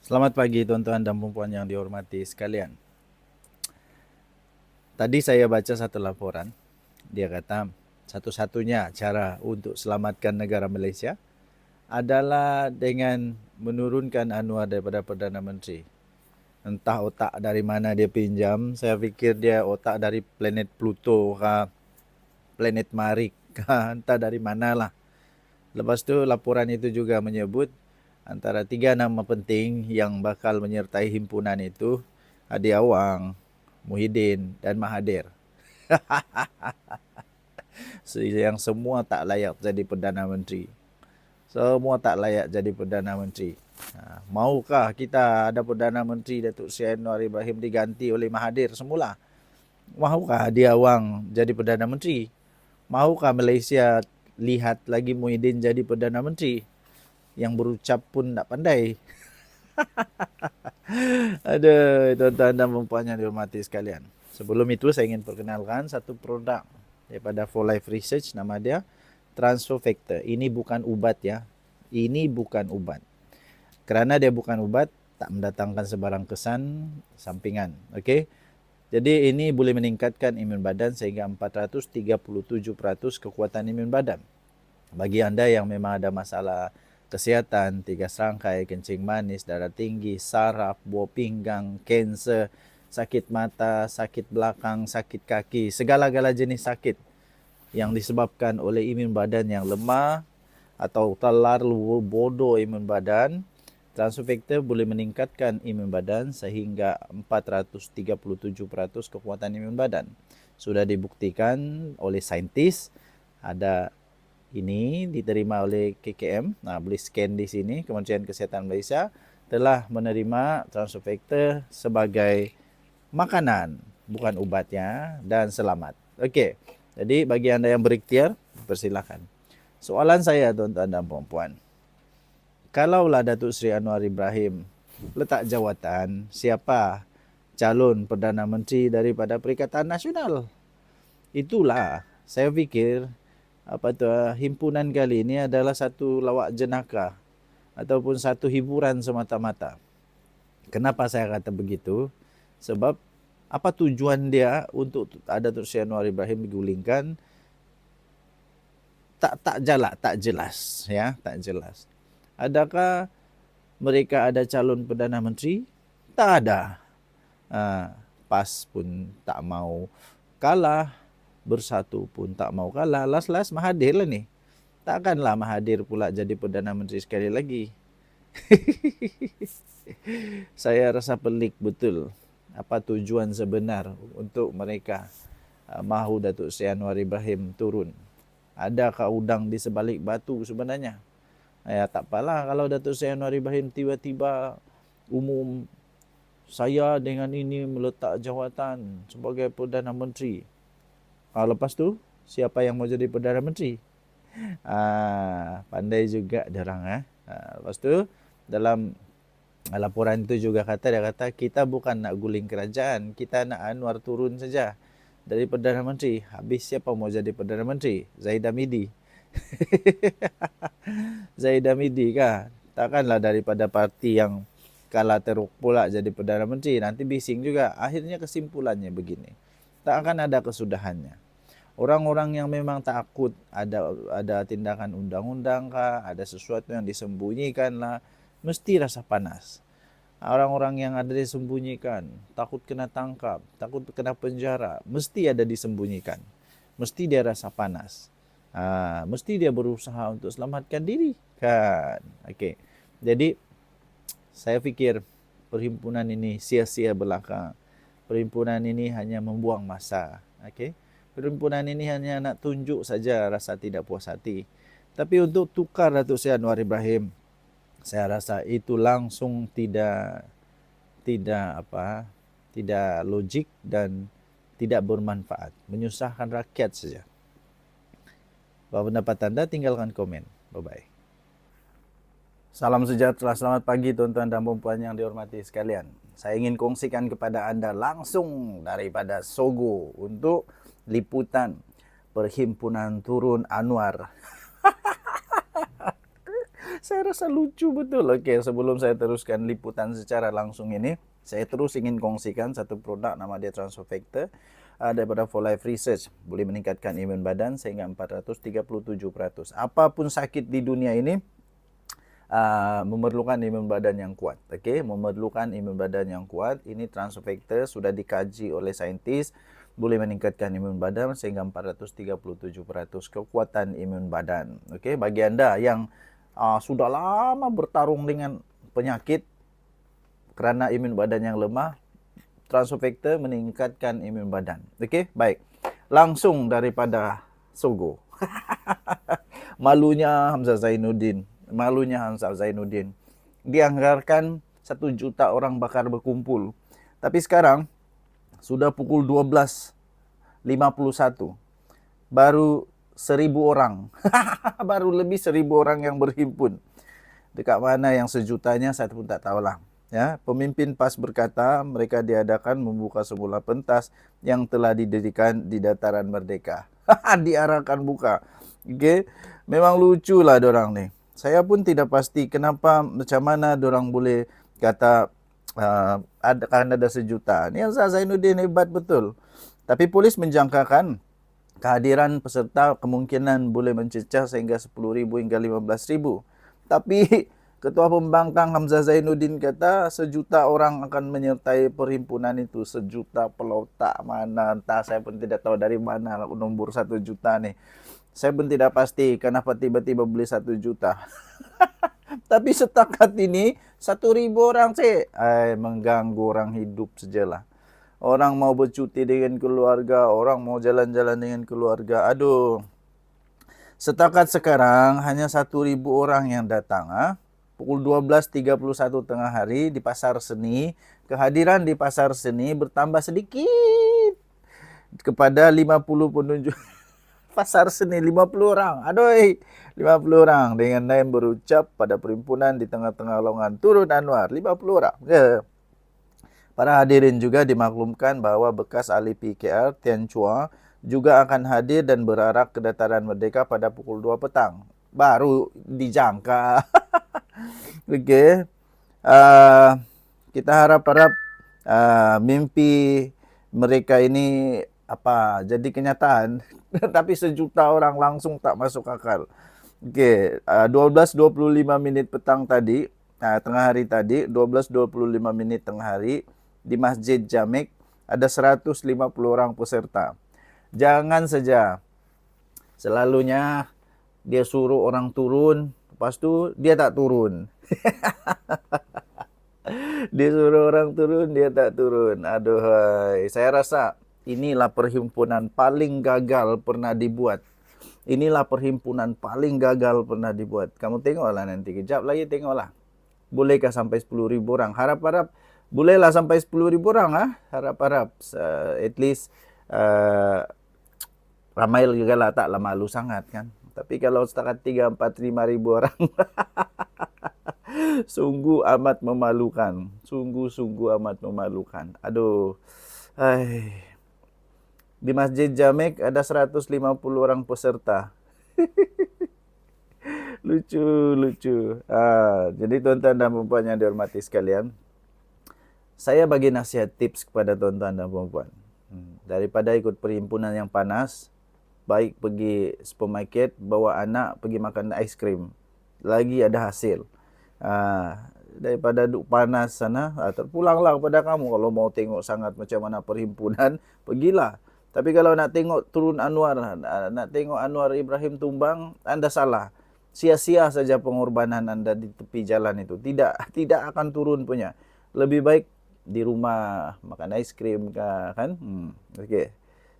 Selamat pagi tuan-tuan dan puan yang dihormati sekalian. Tadi saya baca satu laporan, dia kata satu-satunya cara untuk selamatkan negara Malaysia adalah dengan menurunkan Anwar daripada Perdana Menteri. Entah otak dari mana dia pinjam, saya fikir dia otak dari planet Pluto kah, planet Marik kah, entah dari manalah. Lepas tu laporan itu juga menyebut antara 3 nama penting yang bakal menyertai himpunan itu Hadi Awang, Muhyiddin dan Mahathir. Yang semua tak layak jadi Perdana Menteri. Semua tak layak jadi Perdana Menteri. Maukah kita ada Perdana Menteri Datuk Seri Anwar Ibrahim diganti oleh Mahathir semula? Maukah Hadi Awang jadi Perdana Menteri? Maukah Malaysia lihat lagi Muhyiddin jadi Perdana Menteri? Yang berucap pun tak pandai. Ada tuan-tuan dan puan yang dihormati sekalian. Sebelum itu saya ingin perkenalkan satu produk daripada For Life Research, nama dia Transfer Factor. Ini bukan ubat ya. Ini bukan ubat. Kerana dia bukan ubat, tak mendatangkan sebarang kesan sampingan. Okey. Jadi ini boleh meningkatkan imun badan sehingga 437% kekuatan imun badan. Bagi anda yang memang ada masalah kesihatan, 3 serangkai, kencing manis, darah tinggi, saraf, buah pinggang, kanser, sakit mata, sakit belakang, sakit kaki, segala-gala jenis sakit yang disebabkan oleh imun badan yang lemah atau terlalu bodoh imun badan, transfer factor boleh meningkatkan imun badan sehingga 437% kekuatan imun badan. Sudah dibuktikan oleh saintis, ada ini diterima oleh KKM. Boleh scan di sini, Kementerian Kesihatan Malaysia telah menerima transfer factor sebagai makanan, bukan ubatnya, dan selamat. Okey, jadi bagi anda yang berikhtiar, persilakan. Soalan saya tuan-tuan dan puan-puan, kalaulah Datuk Seri Anwar Ibrahim letak jawatan, siapa calon Perdana Menteri daripada Perikatan Nasional? Itulah saya fikir himpunan kali ini adalah satu lawak jenaka ataupun satu hiburan semata-mata. Kenapa saya kata begitu? Sebab apa tujuan dia untuk ada Datuk Seri Anwar Ibrahim digulingkan, tak jelas ya, tak jelas. Adakah mereka ada calon Perdana Menteri? Tak ada. PAS pun tak mau kalah, Bersatu pun tak mau kalah. Last Mahathir lah ni. Takkanlah Mahathir pula jadi Perdana Menteri sekali lagi. Saya rasa pelik betul apa tujuan sebenar untuk mereka mahu Datuk Seri Anwar Ibrahim turun. Adakah udang di sebalik batu sebenarnya? Ya tak apalah kalau Datuk Seri Anwar Ibrahim tiba-tiba umum, saya dengan ini meletak jawatan sebagai Perdana Menteri. Lepas tu siapa yang mau jadi Perdana Menteri? Pandai juga diorang. Lepas tu dalam laporan itu juga dia kata kita bukan nak guling kerajaan, kita nak Anwar turun saja dari Perdana Menteri. Habis siapa mau jadi Perdana Menteri? Zahid Hamidi. Zahid Hamidi kah? Takkanlah daripada parti yang kalah teruk pula jadi Perdana Menteri. Nanti bising juga. Akhirnya kesimpulannya begini, tak akan ada kesudahannya. Orang-orang yang memang takut ada tindakan undang-undang kah, ada sesuatu yang disembunyikan lah, mesti rasa panas. Orang-orang yang ada disembunyikan, takut kena tangkap, takut kena penjara, mesti ada disembunyikan. Mesti dia rasa panas. Mesti dia berusaha untuk selamatkan diri kan. Okey. Jadi saya fikir perhimpunan ini sia-sia belaka. Perhimpunan ini hanya membuang masa. Okey. Perhimpunan ini hanya nak tunjuk saja rasa tidak puas hati. Tapi untuk tukar Datuk Seri Anwar Ibrahim, saya rasa itu langsung tidak logik dan tidak bermanfaat, menyusahkan rakyat saja. Apa pendapat anda? Tinggalkan komen. Bye-bye. Salam sejahtera, selamat pagi tuan-tuan dan puan yang dihormati sekalian. Saya ingin kongsikan kepada anda langsung daripada Sogo untuk liputan Perhimpunan Turun Anwar. Saya rasa lucu betul. Oke, sebelum saya teruskan liputan secara langsung ini, saya terus ingin kongsikan satu produk nama dia Transfector daripada For Life Research. Boleh meningkatkan imun badan sehingga 437%. Apapun sakit di dunia ini memerlukan imun badan yang kuat. Okey, memerlukan imun badan yang kuat. Ini Transfector sudah dikaji oleh saintis, boleh meningkatkan imun badan sehingga 437% kekuatan imun badan. Okey, bagi anda yang sudah lama bertarung dengan penyakit kerana imun badan yang lemah, Transfector meningkatkan imun badan. Okey, baik. Langsung daripada Sogo. Malunya Hamzah Zainuddin. Dianggarkan 1 juta orang bakar berkumpul. Tapi sekarang sudah pukul 12.51. Baru 1.000 orang. Baru lebih 1.000 orang yang berhimpun. Dekat mana yang sejutanya saya pun tak tahulah. Ya, pemimpin PAS berkata mereka diadakan membuka semula pentas yang telah didirikan di dataran Merdeka. Diarahkan buka. Okey, memang luculah dorang ni. Saya pun tidak pasti kenapa, macam mana dorang boleh kata akan ada 1 juta. Ni Hamzah Zainuddin hebat betul. Tapi polis menjangkakan kehadiran peserta kemungkinan boleh mencecah sehingga 10,000 hingga 15,000. Tapi Ketua Pembangkang Hamzah Zainuddin kata 1 juta orang akan menyertai perhimpunan itu. 1 juta pelotak mana, entah, saya pun tidak tahu dari mana nombor 1 juta ni. Saya pun tidak pasti kenapa tiba-tiba beli 1 juta. Tapi setakat ini 1,000 orang sih. Mengganggu orang hidup sajalah. Orang mau bercuti dengan keluarga, orang mau jalan-jalan dengan keluarga. Aduh. Setakat sekarang hanya 1,000 orang yang datang. Pukul 12.31 tengah hari di Pasar Seni. Kehadiran di Pasar Seni bertambah sedikit kepada 50 penunjuk. Pasar Seni 50 orang. Aduh, 50 orang dengan naim berucap pada perhimpunan di tengah-tengah lowongan turun Anwar. 50 orang. Ya. Para hadirin juga dimaklumkan bahawa bekas ahli PKR Tian Chua juga akan hadir dan berarak ke dataran Merdeka pada pukul 2 petang. Baru dijangka. Okey. Kita harap-harap mimpi mereka ini jadi kenyataan. Tapi 1 juta orang langsung tak masuk akal. Okey, 12.25 minit petang tadi, tengah hari tadi, 12.25 minit tengah hari di Masjid Jamek ada 150 orang peserta. Jangan saja selalunya dia suruh orang turun, lepas tu dia tak turun. Dia suruh orang turun, dia tak turun. Aduhai, saya rasa inilah perhimpunan paling gagal pernah dibuat. Inilah perhimpunan paling gagal pernah dibuat. Kamu tengoklah nanti, kejap lagi tengoklah. Bolehkah sampai 10,000 orang? Harap-harap bolehlah sampai 10,000 orang. Harap-harap. At least ramai juga lah, taklah malu sangat kan. Tapi kalau setakat 3, 4, 5,000 orang, sungguh amat memalukan. Sungguh amat memalukan. Aduh. Di Masjid Jamek ada 150 orang peserta. Lucu. Jadi tuan-tuan dan puan yang dihormati sekalian, saya bagi nasihat tips kepada tuan-tuan dan puan. Daripada ikut perhimpunan yang panas, baik pergi supermarket, bawa anak pergi makan aiskrim. Lagi ada hasil. Daripada duduk panas sana, terpulanglah kepada kamu. Kalau mau tengok sangat macam mana perhimpunan, pergilah. Tapi kalau nak tengok turun Anwar, nak tengok Anwar Ibrahim tumbang, anda salah. Sia-sia saja pengorbanan anda di tepi jalan itu. Tidak akan turun punya. Lebih baik di rumah makan aiskrim kan. Okey.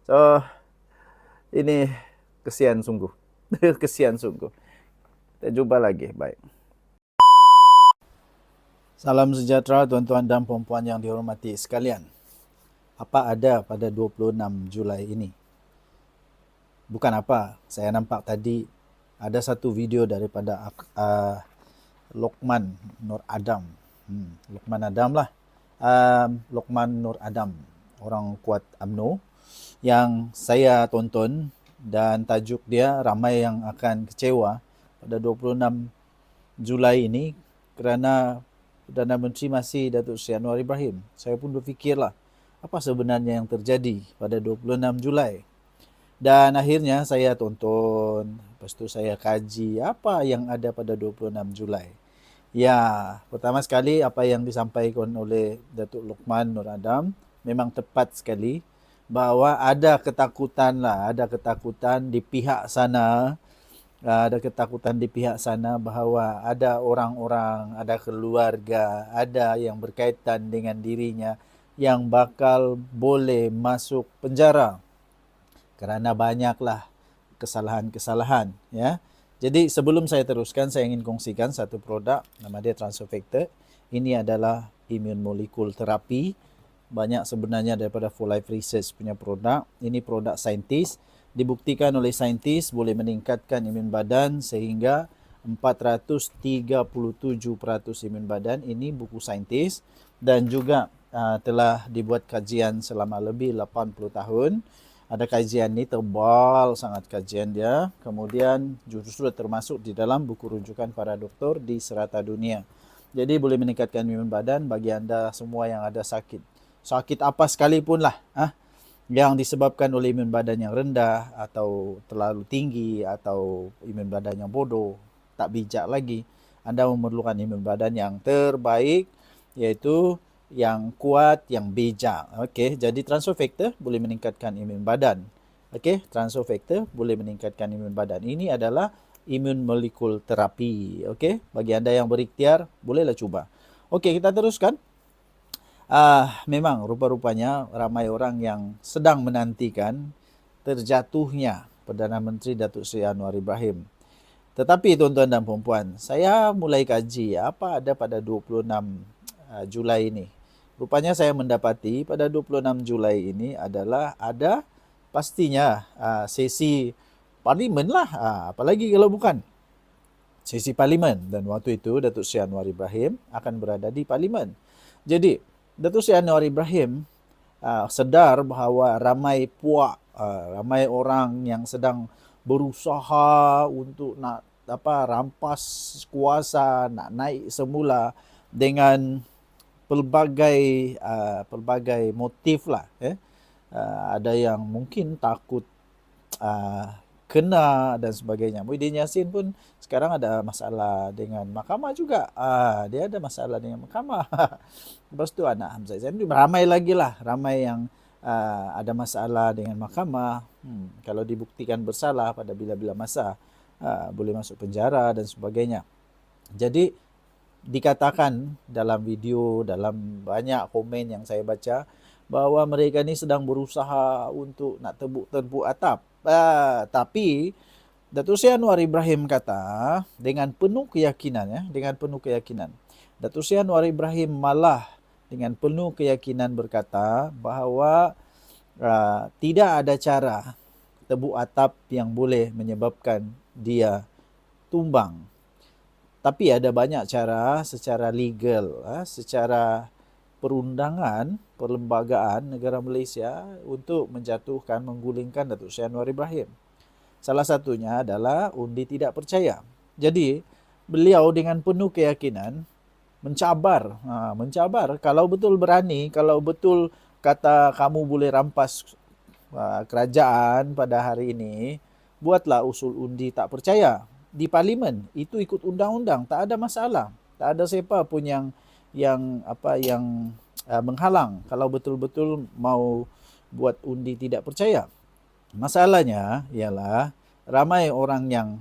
So ini kesian sungguh. Kesian sungguh. Kita jumpa lagi. Baik. Salam sejahtera tuan-tuan dan puan-puan yang dihormati sekalian. Apa ada pada 26 Julai ini? Bukan apa, saya nampak tadi ada satu video daripada Lokman Nur Adam. Lokman Adam lah. Lokman Nur Adam, orang kuat UMNO, yang saya tonton dan tajuk dia ramai yang akan kecewa pada 26 Julai ini kerana Perdana Menteri masih Datuk Seri Anwar Ibrahim. Saya pun berfikirlah apa sebenarnya yang terjadi pada 26 Julai. Dan akhirnya saya tonton, lepas tu saya kaji apa yang ada pada 26 Julai. Ya, pertama sekali apa yang disampaikan oleh Datuk Luqman Nur Adam memang tepat sekali bahawa ada ketakutan lah, ada ketakutan di pihak sana, ada ketakutan di pihak sana bahawa ada orang-orang, ada keluarga, ada yang berkaitan dengan dirinya yang bakal boleh masuk penjara kerana banyaklah kesalahan-kesalahan, ya. Jadi sebelum saya teruskan, saya ingin kongsikan satu produk, nama dia Transofactor. Ini adalah immune molecule terapi. Banyak sebenarnya daripada Full Life Research punya produk. Ini produk saintis, dibuktikan oleh saintis boleh meningkatkan imun badan sehingga 437% imun badan. Ini buku saintis dan juga telah dibuat kajian selama lebih 80 tahun. Ada kajian ni tebal sangat kajian dia. Kemudian justru termasuk di dalam buku rujukan para doktor di serata dunia. Jadi boleh meningkatkan imun badan bagi anda semua yang ada sakit. Sakit apa sekalipun lah. Yang disebabkan oleh imun badan yang rendah atau terlalu tinggi atau imun badan yang bodoh. Tak bijak lagi. Anda memerlukan imun badan yang terbaik, iaitu yang kuat, yang bijak. Okey, jadi Transofactor boleh meningkatkan imun badan. Okey, Transofactor boleh meningkatkan imun badan. Ini adalah immune molecule terapi. Okey, bagi anda yang berikhtiar, bolehlah cuba. Okey, kita teruskan. Memang rupa-rupanya ramai orang yang sedang menantikan terjatuhnya Perdana Menteri Datuk Seri Anwar Ibrahim. Tetapi tuan-tuan dan puan-puan, saya mulai kaji apa ada pada 26 Julai ini. Rupanya saya mendapati pada 26 Julai ini adalah ada pastinya sesi parlimen lah. Apalagi kalau bukan sesi parlimen. Dan waktu itu Datuk Seri Anwar Ibrahim akan berada di parlimen. Jadi Datuk Seri Anwar Ibrahim sedar bahawa ramai puak, ramai orang yang sedang berusaha untuk nak rampas kuasa, nak naik semula dengan pelbagai motif lah. Ada yang mungkin takut kena dan sebagainya. Muhyiddin Yassin pun sekarang ada masalah dengan mahkamah juga. Dia ada masalah dengan mahkamah. Lepas tu anak Hamzah Zain ramai lagi lah. Ramai yang ada masalah dengan mahkamah. Kalau dibuktikan bersalah pada bila-bila masa, boleh masuk penjara dan sebagainya. Jadi dikatakan dalam video, dalam banyak komen yang saya baca, bahawa mereka ni sedang berusaha untuk nak tebuk-tebuk atap. Tapi Datuk Seri Anwar Ibrahim kata dengan penuh keyakinan, Datuk Seri Anwar Ibrahim malah dengan penuh keyakinan berkata bahawa tidak ada cara tebuk atap yang boleh menyebabkan dia tumbang. Tapi ada banyak cara secara legal, secara perundangan, perlembagaan negara Malaysia untuk menjatuhkan, menggulingkan Datuk Seri Anwar Ibrahim. Salah satunya adalah undi tidak percaya. Jadi, beliau dengan penuh keyakinan mencabar kalau betul berani, kalau betul kata kamu boleh rampas kerajaan pada hari ini, buatlah usul undi tak percaya di parlimen. Itu ikut undang-undang, tak ada masalah. Tak ada siapa pun yang menghalang kalau betul-betul mau buat undi tidak percaya. Masalahnya ialah ramai orang yang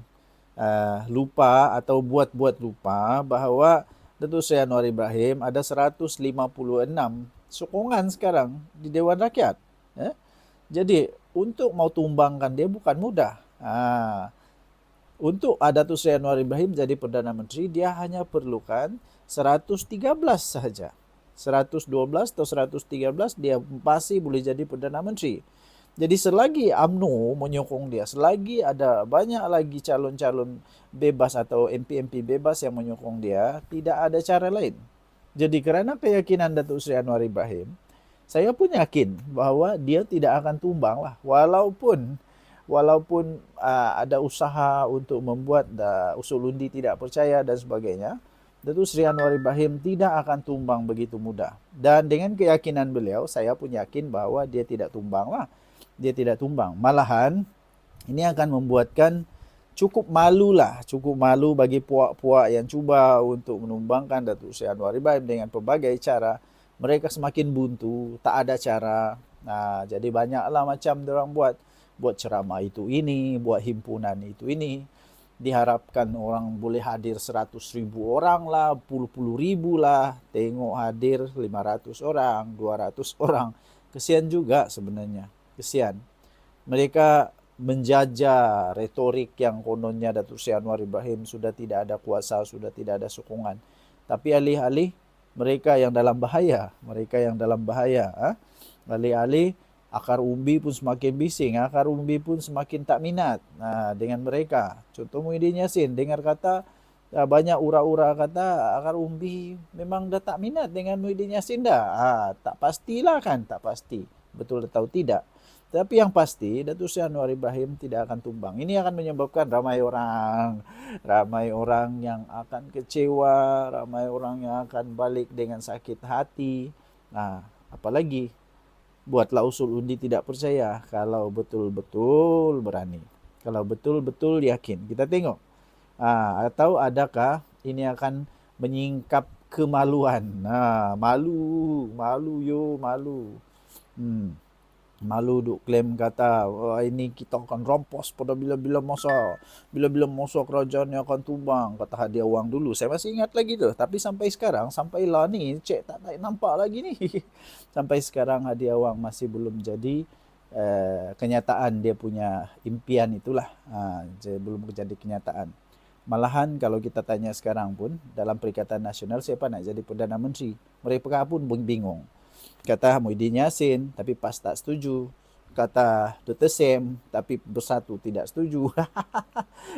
lupa atau buat-buat lupa bahawa Datuk Seri Anwar Ibrahim ada 156 sokongan sekarang di Dewan Rakyat. Jadi untuk mau tumbangkan dia bukan mudah. Untuk Datuk Seri Anwar Ibrahim jadi Perdana Menteri, dia hanya perlukan 113 sahaja. 112 atau 113 dia pasti boleh jadi Perdana Menteri. Jadi selagi UMNO menyokong dia, selagi ada banyak lagi calon-calon bebas atau MP-MP bebas yang menyokong dia, tidak ada cara lain. Jadi kerana keyakinan Datuk Seri Anwar Ibrahim, saya pun yakin bahawa dia tidak akan tumbang lah. Walaupun walaupun ada usaha untuk membuat usul undi tidak percaya dan sebagainya, Datuk Seri Anwar Ibrahim tidak akan tumbang begitu mudah. Dan dengan keyakinan beliau, saya pun yakin bahwa dia tidak tumbang lah. Dia tidak tumbang. Malahan, ini akan membuatkan cukup malu lah. Cukup malu bagi puak-puak yang cuba untuk menumbangkan Datuk Seri Anwar Ibrahim dengan pelbagai cara. Mereka semakin buntu, tak ada cara. Nah, jadi banyaklah macam orang buat ceramah itu ini, buat himpunan itu ini. Diharapkan orang boleh hadir 100.000 orang lah, puluh ribu lah. Tengok hadir 500 orang, 200 orang. Kesian juga sebenarnya. Kesian. Mereka menjajah retorik yang kononnya Datuk Seri Anwar Ibrahim sudah tidak ada kuasa, sudah tidak ada sokongan. Tapi alih-alih mereka yang dalam bahaya, mereka yang dalam bahaya. Alih-alih akar umbi pun semakin bising, akar umbi pun semakin tak minat dengan mereka. Contoh Muhyiddin Yassin, dengar kata banyak ura-ura kata akar umbi memang dah tak minat dengan Muhyiddin Yassin dah. Tak pastilah kan, tak pasti. Betul atau tidak. Tapi yang pasti Datuk Seri Anwar Ibrahim tidak akan tumbang. Ini akan menyebabkan ramai orang yang akan kecewa, ramai orang yang akan balik dengan sakit hati. Nah, apalagi buatlah usul undi tidak percaya kalau betul-betul berani. Kalau betul-betul yakin. Kita tengok. Atau adakah ini akan menyingkap kemaluan. Malu yo, malu. Malu duk klaim kata ini kita akan rampas pada bila-bila masa kerajaan yang akan tumbang, kata hadiah wang dulu. Saya masih ingat lagi tu, tapi sampai sekarang, sampailah ni cek tak nampak lagi ni. Sampai sekarang hadiah wang masih belum jadi kenyataan. Dia punya impian itulah belum jadi kenyataan. Malahan kalau kita tanya sekarang pun dalam Perikatan Nasional siapa nak jadi Perdana Menteri, mereka pun bingung. Kata Muhyiddin Yassin, tapi PAS tak setuju. Kata Dr. Sem, tapi Bersatu tidak setuju.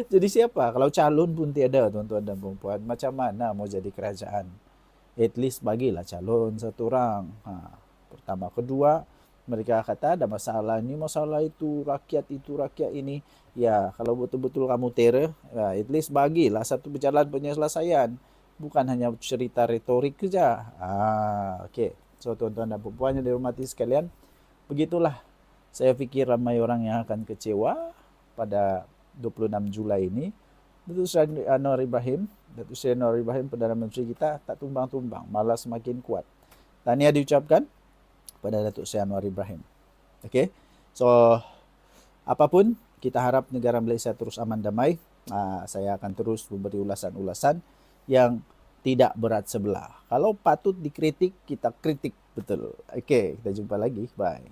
Jadi siapa? Kalau calon pun tiada, tuan-tuan dan puan-puan. Macam mana mau jadi kerajaan? At least bagilah calon satu orang. Pertama. Kedua, mereka kata ada masalah ni, masalah itu, rakyat ini. Ya, kalau betul-betul kamu terror, at least bagilah satu berjalan penyelesaian. Bukan hanya cerita retorik saja. Okey. So tuan-tuan dan puan yang dihormati sekalian, begitulah saya fikir ramai orang yang akan kecewa pada 26 Julai ini. Datuk Seri Anwar Ibrahim Perdana Menteri kita tak tumbang-tumbang, malah semakin kuat. Tahniah diucapkan pada Datuk Seri Anwar Ibrahim. Okey. So apapun, kita harap negara Malaysia terus aman damai. Saya akan terus memberi ulasan-ulasan yang tidak berat sebelah. Kalau patut dikritik, kita kritik betul. Okey, kita jumpa lagi. Bye.